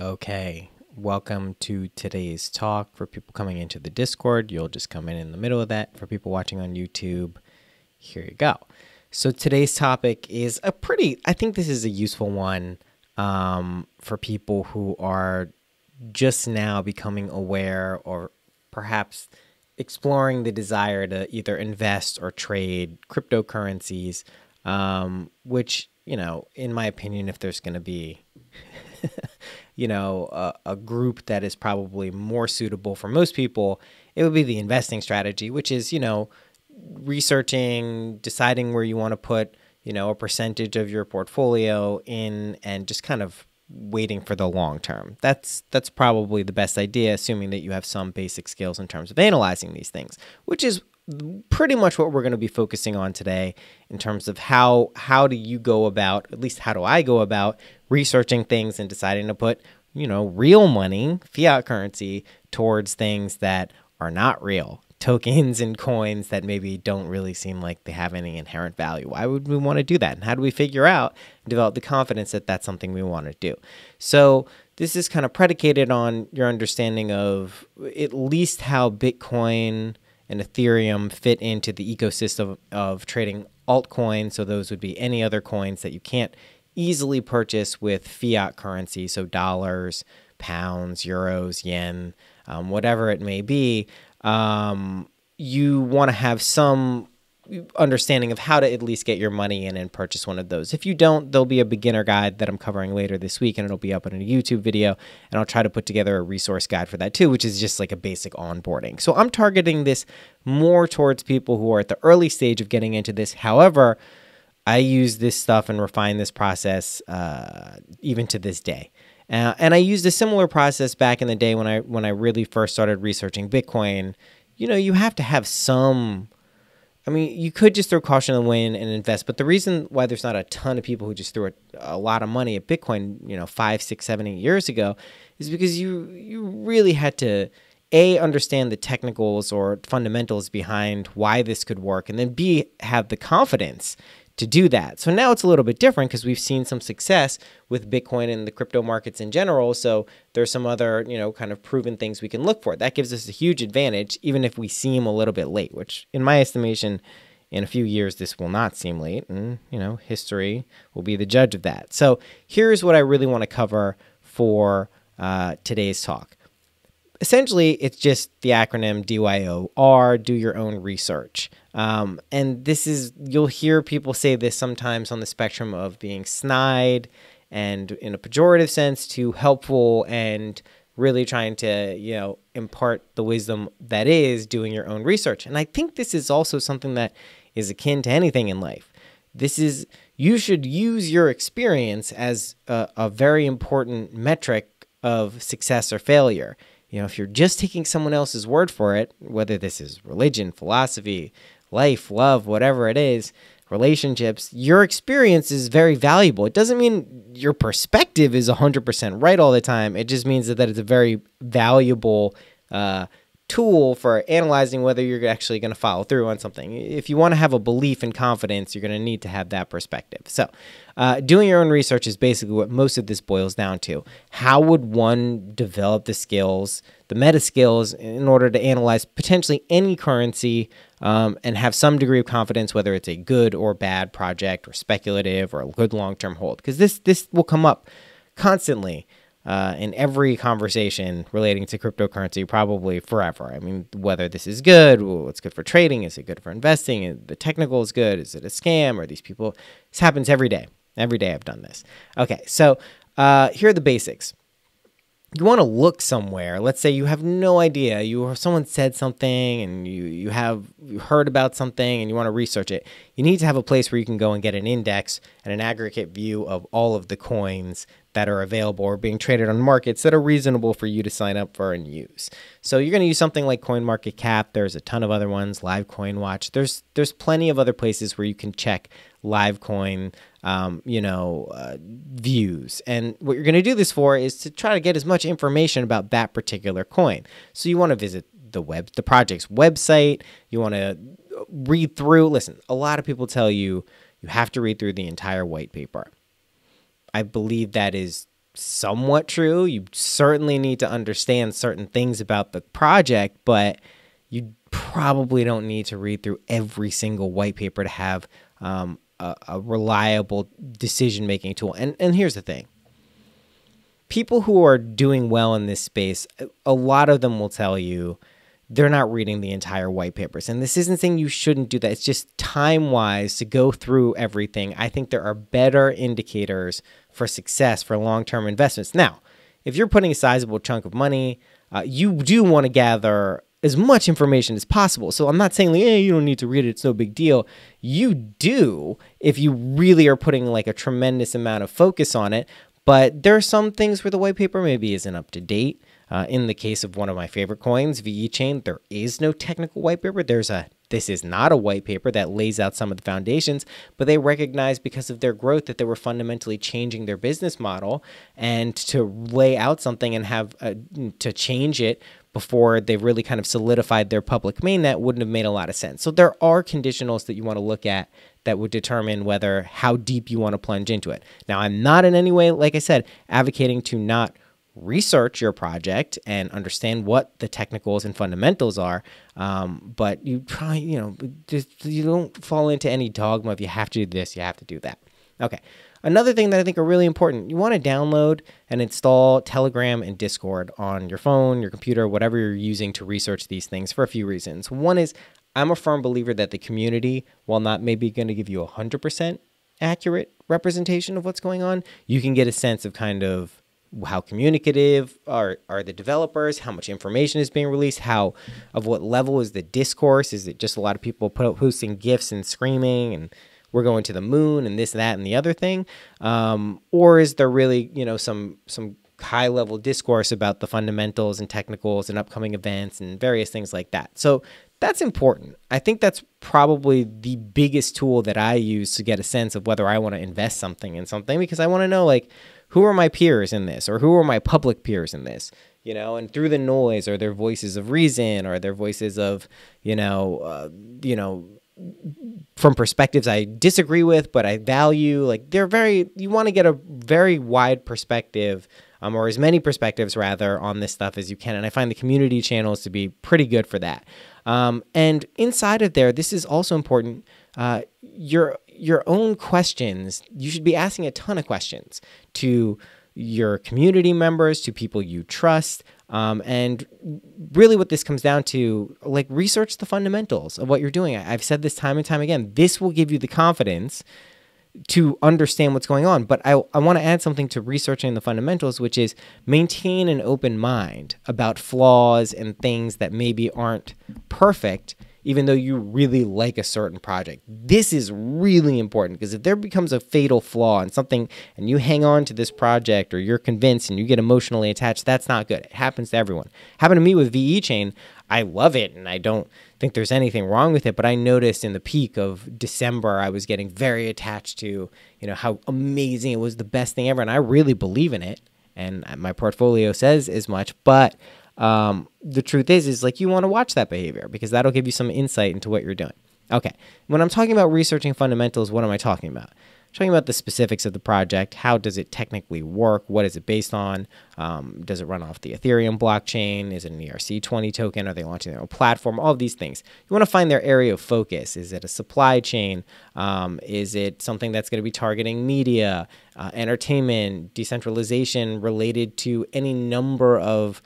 Okay, welcome to today's talk. For people coming into the Discord, you'll just come in the middle of that. For people watching on YouTube, here you go. So today's topic is I think this is a useful one for people who are just now becoming aware or perhaps exploring the desire to either invest or trade cryptocurrencies, which, in my opinion, if there's going to be a group that is probably more suitable for most people, it would be the investing strategy, which is, researching, deciding where you want to put, a percentage of your portfolio in and just kind of waiting for the long term. That's probably the best idea, assuming that you have some basic skills in terms of analyzing these things, which is pretty much what we're going to be focusing on today in terms of how do you go about, at least how do I go about researching things and deciding to put, real money, fiat currency, towards things that are not real, tokens and coins that maybe don't really seem like they have any inherent value. Why would we want to do that? And how do we figure out and develop the confidence that that's something we want to do? So this is kind of predicated on your understanding of at least how Bitcoin and Ethereum fit into the ecosystem of trading altcoins. So those would be any other coins that you can't easily purchase with fiat currency. So dollars, pounds, euros, yen, whatever it may be. You want to have some understanding of how to at least get your money in and purchase one of those. If you don't, there'll be a beginner guide that I'm covering later this week, and it'll be up in a YouTube video, and I'll try to put together a resource guide for that too, which is just like a basic onboarding. So I'm targeting this more towards people who are at the early stage of getting into this. However, I use this stuff and refine this process even to this day. And I used a similar process back in the day when I really first started researching Bitcoin. You have to have some. I mean, you could just throw caution to the wind and invest, but the reason why there's not a ton of people who just threw a lot of money at Bitcoin, 5, 6, 7, 8 years ago, is because you really had to understand the technicals or fundamentals behind why this could work, and then B, have the confidence to do that. So now it's a little bit different because we've seen some success with Bitcoin and the crypto markets in general. So there's some other, kind of proven things we can look for. That gives us a huge advantage, even if we seem a little bit late, which in my estimation, in a few years, this will not seem late. And, history will be the judge of that. So here's what I really want to cover for today's talk. Essentially, it's just the acronym DYOR, do your own research. And this is, you'll hear people say this sometimes on the spectrum of being snide and in a pejorative sense to helpful and really trying to, impart the wisdom that is doing your own research. And I think this is also something that is akin to anything in life. You should use your experience as a very important metric of success or failure. If you're just taking someone else's word for it, whether this is religion, philosophy, life, love, whatever it is, relationships, your experience is very valuable. It doesn't mean your perspective is 100% right all the time. It just means that it's a very valuable tool for analyzing whether you're actually going to follow through on something. If you want to have a belief and confidence, you're going to need to have that perspective. So doing your own research is basically what most of this boils down to. How would one develop the skills, the meta skills, in order to analyze potentially any currency and have some degree of confidence, whether it's a good or bad project or speculative or a good long-term hold? Because this will come up constantly in every conversation relating to cryptocurrency, probably forever. I mean, whether this is good, what's good for trading, is it good for investing, the technical is good, is it a scam, or these people? This happens every day. Every day I've done this. Okay, so here are the basics. You want to look somewhere. Let's say you have no idea. Someone said something and you heard about something and you want to research it. You need to have a place where you can go and get an index and an aggregate view of all of the coins that are available or being traded on markets that are reasonable for you to sign up for and use. So you're going to use something like CoinMarketCap. There's a ton of other ones, Live Coin Watch. There's plenty of other places where you can check live coin views. And what you're going to do this for is to try to get as much information about that particular coin. So you want to visit the project's website. You want to read through. Listen, a lot of people tell you you have to read through the entire white paper. I believe that is somewhat true. You certainly need to understand certain things about the project, but you probably don't need to read through every single white paper to have a reliable decision-making tool. And here's the thing. People who are doing well in this space, a lot of them will tell you they're not reading the entire white papers. And this isn't saying you shouldn't do that. It's just time-wise to go through everything. I think there are better indicators for success for long-term investments. Now, if you're putting a sizable chunk of money, you do want to gather as much information as possible. So I'm not saying like, hey, you don't need to read it, it's no big deal. You do if you really are putting like a tremendous amount of focus on it. But there are some things where the white paper maybe isn't up to date. In the case of one of my favorite coins, VE Chain, there is no technical white paper. This is not a white paper that lays out some of the foundations, but they recognize because of their growth that they were fundamentally changing their business model, and to lay out something and have to change it before they really kind of solidified their public mainnet wouldn't have made a lot of sense. So there are conditionals that you want to look at that would determine how deep you want to plunge into it. Now, I'm not in any way, like I said, advocating to not research your project and understand what the technicals and fundamentals are. But you try, you don't fall into any dogma of you have to do this, you have to do that. Okay. Another thing that I think are really important, you want to download and install Telegram and Discord on your phone, your computer, whatever you're using to research these things for a few reasons. One is I'm a firm believer that the community, while not maybe going to give you 100% accurate representation of what's going on, you can get a sense of kind of how communicative are the developers, how much information is being released, of what level is the discourse. Is it just a lot of people posting GIFs and screaming and we're going to the moon and this, that, and the other thing? Or is there really, some high level discourse about the fundamentals and technicals and upcoming events and various things like that? So that's important. I think that's probably the biggest tool that I use to get a sense of whether I want to invest something in something, because I want to know, like, who are my peers in this, or who are my public peers in this, and through the noise, are there voices of reason, or are there voices of, from perspectives I disagree with, but I value, like you want to get a very wide perspective, or as many perspectives rather, on this stuff as you can. And I find the community channels to be pretty good for that. And inside of there, this is also important. Your own questions, you should be asking a ton of questions to your community members, to people you trust. And really what this comes down to, like, research the fundamentals of what you're doing. I've said this time and time again. This will give you the confidence to understand what's going on. But I want to add something to researching the fundamentals, which is maintain an open mind about flaws and things that maybe aren't perfect, even though you really like a certain project. This is really important, because if there becomes a fatal flaw in something and you hang on to this project, or you're convinced and you get emotionally attached, that's not good. It happens to everyone. Happened to me with VE Chain. I love it and I don't think there's anything wrong with it, but I noticed in the peak of December, I was getting very attached to, how amazing it was, the best thing ever. And I really believe in it. And my portfolio says as much, but the truth is like, you want to watch that behavior, because that'll give you some insight into what you're doing. Okay. When I'm talking about researching fundamentals, what am I talking about? I'm talking about the specifics of the project. How does it technically work? What is it based on? Does it run off the Ethereum blockchain? Is it an ERC20 token? Are they launching their own platform? All of these things. You want to find their area of focus. Is it a supply chain? Is it something that's going to be targeting media, entertainment, decentralization related to any number of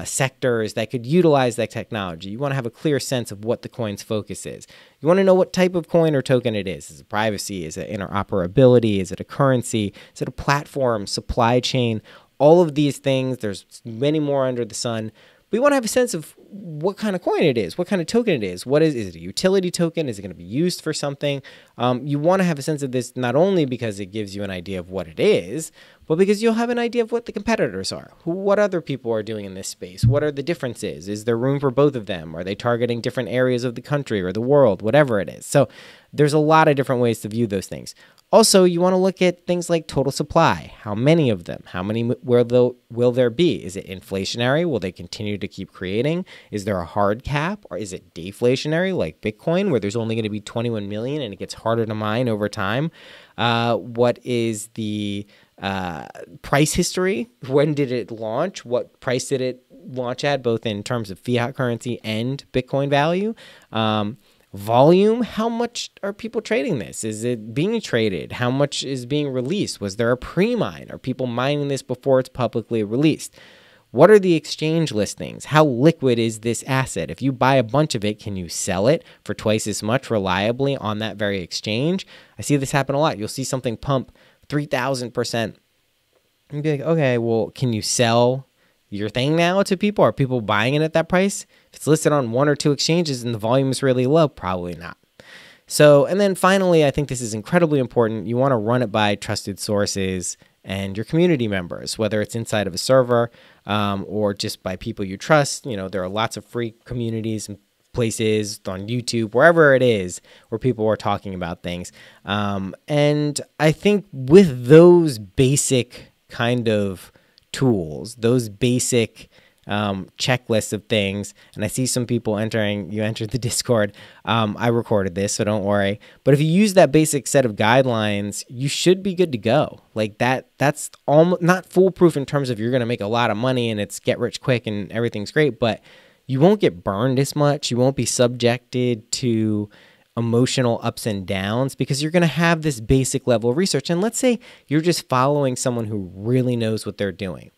sectors that could utilize that technology? You want to have a clear sense of what the coin's focus is. You want to know what type of coin or token it is. Is it privacy? Is it interoperability? Is it a currency? Is it a platform, supply chain? All of these things, there's many more under the sun. We want to have a sense of what kind of coin it is, what kind of token it is. Is it a utility token? Is it going to be used for something? You want to have a sense of this, not only because it gives you an idea of what it is, but because you'll have an idea of what the competitors are. What other people are doing in this space? What are the differences? Is there room for both of them? Are they targeting different areas of the country or the world? Whatever it is. So there's a lot of different ways to view those things. Also, you want to look at things like total supply. How many of them? How many will there be? Is it inflationary? Will they continue to keep creating? Is there a hard cap? Or is it deflationary like Bitcoin, where there's only going to be 21 million and it gets harder to mine over time? What is the price history. When did it launch? What price did it launch at, both in terms of fiat currency and Bitcoin value? Volume, how much are people trading this? Is it being traded? How much is being released? Was there a pre-mine? Are people mining this before it's publicly released? What are the exchange listings? How liquid is this asset? If you buy a bunch of it, can you sell it for twice as much reliably on that very exchange? I see this happen a lot. You'll see something pump 3,000%. You'd be like, okay, well, can you sell your thing now to people? Are people buying it at that price? If it's listed on 1 or 2 exchanges and the volume is really low, probably not. So, and then finally, I think this is incredibly important. You want to run it by trusted sources and your community members, whether it's inside of a server or just by people you trust. You know, there are lots of free communities and places on YouTube, wherever it is, where people are talking about things. And I think with those basic kind of tools, those basic checklists of things, and I see some people entering, you entered the Discord. I recorded this, so don't worry. But if you use that basic set of guidelines, you should be good to go. Like that's almost not foolproof in terms of you're going to make a lot of money and it's get rich quick and everything's great, but you won't get burned as much. You won't be subjected to emotional ups and downs because you're going to have this basic level of research. And let's say you're just following someone who really knows what they're doing.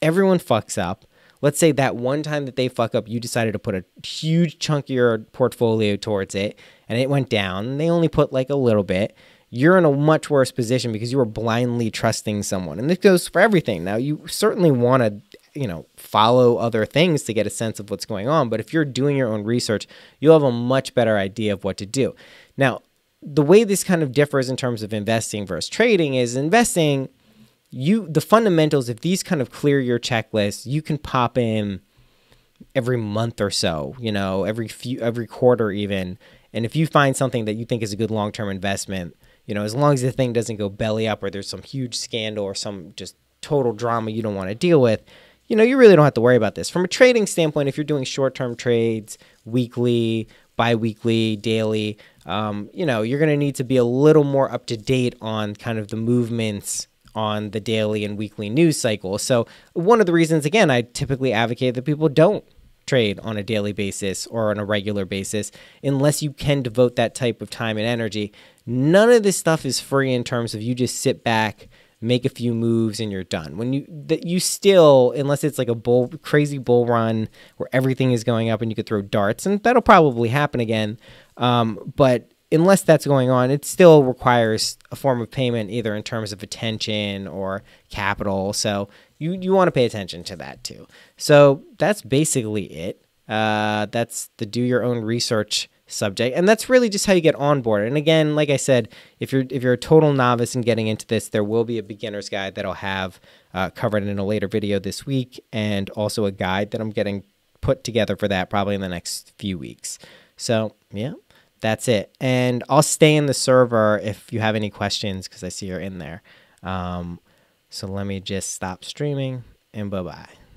Everyone fucks up. Let's say that one time that they fuck up, you decided to put a huge chunk of your portfolio towards it and it went down. And they only put like a little bit. You're in a much worse position because you were blindly trusting someone. And this goes for everything. Now, you certainly want to, follow other things to get a sense of what's going on. But if you're doing your own research, you'll have a much better idea of what to do. Now, the way this kind of differs in terms of investing versus trading is investing, the fundamentals, if these kind of clear your checklist, you can pop in every month or so, every quarter even. And if you find something that you think is a good long-term investment, as long as the thing doesn't go belly up or there's some huge scandal or some just total drama you don't want to deal with, you really don't have to worry about this. From a trading standpoint, if you're doing short-term trades, weekly, bi-weekly, daily, you're going to need to be a little more up-to-date on kind of the movements on the daily and weekly news cycle. So one of the reasons, again, I typically advocate that people don't trade on a daily basis or on a regular basis unless you can devote that type of time and energy. None of this stuff is free in terms of you just sit back, make a few moves and you're done. When you still, unless it's like a crazy bull run where everything is going up and you could throw darts, and that'll probably happen again. But unless that's going on, it still requires a form of payment, either in terms of attention or capital. So you want to pay attention to that too. So that's basically it. That's the do your own research subject. And that's really just how you get on board. And again, like I said, if you're a total novice in getting into this, there will be a beginner's guide that I'll have covered in a later video this week, and also a guide that I'm getting put together for that probably in the next few weeks. So yeah, that's it. And I'll stay in the server if you have any questions, because I see you're in there. So let me just stop streaming, and bye-bye.